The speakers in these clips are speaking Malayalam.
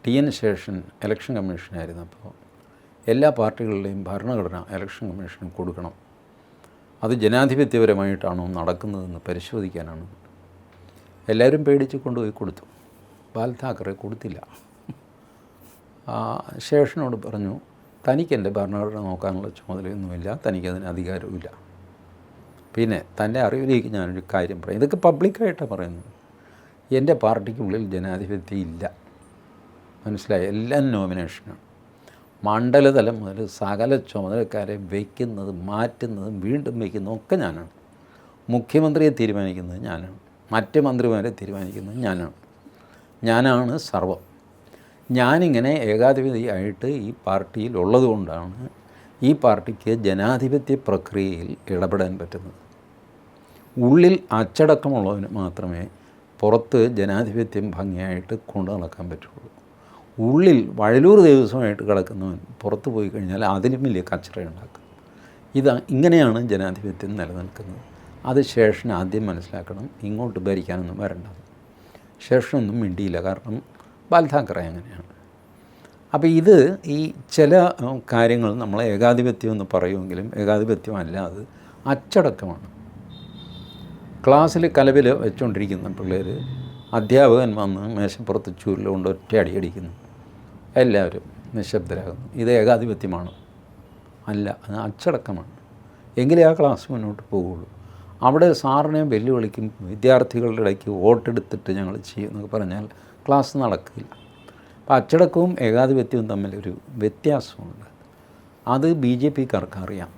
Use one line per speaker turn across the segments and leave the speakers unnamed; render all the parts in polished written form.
TN ശേഷൻ ഇലക്ഷൻ കമ്മീഷനായിരുന്നപ്പോൾ എല്ലാ പാർട്ടികളുടെയും ഭരണഘടന ഇലക്ഷൻ കമ്മീഷന് കൊടുക്കണം. അത് ജനാധിപത്യപരമായിട്ടാണോ നടക്കുന്നതെന്ന് പരിശോധിക്കാനാണ്. എല്ലാവരും പേടിച്ച് കൊണ്ടുപോയി കൊടുത്തു. ബാൽ താക്കറെ കൊടുത്തില്ല. ശേഷനോട് പറഞ്ഞു, തനിക്കെൻ്റെ ഭരണഘടന നോക്കാനുള്ള ചുമതലയൊന്നുമില്ല, തനിക്കതിന് അധികാരവുമില്ല. പിന്നെ തൻ്റെ അറിവിലേക്ക് ഞാനൊരു കാര്യം പറയാം. ഇതൊക്കെ പബ്ലിക്കായിട്ടാണ് പറയുന്നത്. എൻ്റെ പാർട്ടിക്കുള്ളിൽ ജനാധിപത്യം ഇല്ല, മനസ്സിലായി? എല്ലാം നോമിനേഷനാണ്. മണ്ഡലതലം മുതൽ സകല ചുമതലക്കാരെ വയ്ക്കുന്നതും മാറ്റുന്നതും വീണ്ടും വയ്ക്കുന്നതും ഒക്കെ ഞാനാണ്. മുഖ്യമന്ത്രിയെ തീരുമാനിക്കുന്നത് ഞാനാണ്, മറ്റ് മന്ത്രിമാരെ തീരുമാനിക്കുന്നത് ഞാനാണ് സർവ്വം. ഞാനിങ്ങനെ ഏകാധിപതിയായിട്ട് ഈ പാർട്ടിയിൽ ഉള്ളതുകൊണ്ടാണ് ഈ പാർട്ടിക്ക് ജനാധിപത്യ പ്രക്രിയയിൽ ഇടപെടാൻ പറ്റുന്നത്. ഉള്ളിൽ അച്ചടക്കമുള്ളവന് മാത്രമേ പുറത്ത് ജനാധിപത്യം ഭംഗിയായിട്ട് കൊണ്ടു നടക്കാൻ പറ്റുള്ളൂ. ഉള്ളിൽ വഴലൂർ ദേവസ്വമായിട്ട് കിടക്കുന്നവൻ പുറത്ത് പോയി കഴിഞ്ഞാൽ അതിലും വലിയ കച്ചറയുണ്ടാക്കും. ഇങ്ങനെയാണ് ജനാധിപത്യം നിലനിൽക്കുന്നത്. അത് ശേഷൻ ആദ്യം മനസ്സിലാക്കണം. ഇങ്ങോട്ട് ഭരിക്കാനൊന്നും വരേണ്ടത്. ശേഷനൊന്നും മിണ്ടിയില്ല, കാരണം ബാൽ താക്കറെ അങ്ങനെയാണ്. അപ്പോൾ ഈ ചില കാര്യങ്ങൾ നമ്മൾ ഏകാധിപത്യം എന്ന് പറയുമെങ്കിലും ഏകാധിപത്യമല്ല, അത് അച്ചടക്കമാണ്. ക്ലാസ്സിൽ കലവിൽ വെച്ചുകൊണ്ടിരിക്കുന്ന പിള്ളേർ അധ്യാപകൻ വന്ന് മേശപ്പുറത്ത് ചൂരിലുകൊണ്ട് ഒറ്റ അടിയടിക്കുന്നു, എല്ലാവരും നിശബ്ദരാകുന്നു. ഇത് ഏകാധിപത്യമാണ്? അല്ല, അത് അച്ചടക്കമാണ്. എങ്കിലേ ആ ക്ലാസ് മുന്നോട്ട് പോകുള്ളൂ. അവിടെ സാറിനെ വെല്ലുവിളിക്കും, വിദ്യാർത്ഥികളുടെ ഇടയ്ക്ക് വോട്ടെടുത്തിട്ട് ഞങ്ങൾ ചെയ്യും എന്നൊക്കെ പറഞ്ഞാൽ ക്ലാസ് നടക്കില്ല. അപ്പോൾ അച്ചടക്കവും ഏകാധിപത്യവും തമ്മിലൊരു വ്യത്യാസമുണ്ട്. അത് BJPക്കാർക്ക് അറിയാം.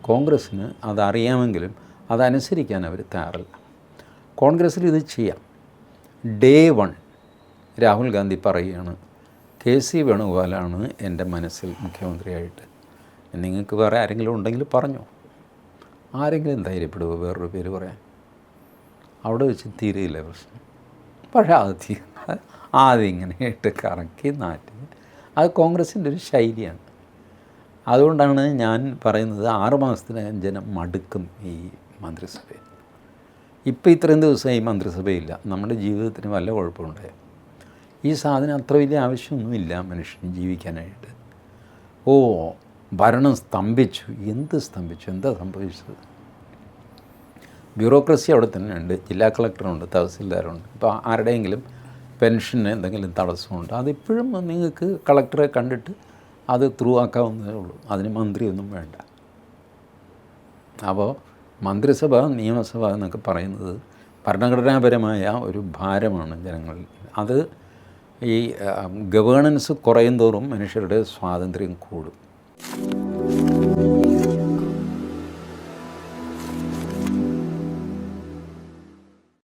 കോൺഗ്രസ്സിന് അതറിയാമെങ്കിലും അതനുസരിക്കാൻ അവർ തയ്യാറല്ല. കോൺഗ്രസ്സിൽ ഇത് ചെയ്യാം. ഡേ 1 രാഹുൽ ഗാന്ധി പറയുകയാണ്, KC വേണുഗോപാലാണ് എൻ്റെ മനസ്സിൽ മുഖ്യമന്ത്രിയായിട്ട്. നിങ്ങൾക്ക് വേറെ ആരെങ്കിലും ഉണ്ടെങ്കിൽ പറഞ്ഞോ. ആരെങ്കിലും ധൈര്യപ്പെടുമോ വേറൊരു പേര് പറയാൻ? അവിടെ വെച്ച് തീരെയില്ല പ്രശ്നം. പക്ഷേ അതിങ്ങനെയായിട്ട് കറക്കി നാട്ടി, അത് കോൺഗ്രസിൻ്റെ ഒരു ശൈലിയാണ്. അതുകൊണ്ടാണ് ഞാൻ പറയുന്നത് 6 മാസത്തിനകം ജനം മടുക്കും ഈ മന്ത്രിസഭയിൽ. ഇപ്പോൾ ഇത്രയും ദിവസം ഈ മന്ത്രിസഭയില്ല, നമ്മുടെ ജീവിതത്തിന് വല്ല കുഴപ്പമുണ്ടായോ? ഈ സാധനം അത്ര വലിയ ആവശ്യമൊന്നുമില്ല മനുഷ്യന് ജീവിക്കാനായിട്ട്. ഭരണം സ്തംഭിച്ചു. എന്ത് സ്തംഭിച്ചു? എന്താ സംഭവിച്ചത്? ബ്യൂറോക്രസി അവിടെ തന്നെ ഉണ്ട്. ജില്ലാ കളക്ടറുണ്ട്, തഹസിൽദാരുണ്ട്. ഇപ്പോൾ ആരുടെയെങ്കിലും പെൻഷന് എന്തെങ്കിലും തടസ്സമുണ്ട്, അതിപ്പോഴും നിങ്ങൾക്ക് കളക്ടറെ കണ്ടിട്ട് അത് ത്രൂ ആക്കാവുന്നതേ ഉള്ളൂ. അതിന് മന്ത്രിയൊന്നും വേണ്ട. അപ്പോൾ മന്ത്രിസഭ, നിയമസഭ എന്നൊക്കെ പറയുന്നത് ഭരണഘടനാപരമായ ഒരു ഭാരമാണ് ജനങ്ങളിൽ. അത് ഈ ഗവേണൻസ് കുറയും തോറും മനുഷ്യരുടെ സ്വാതന്ത്ര്യം കൂടും.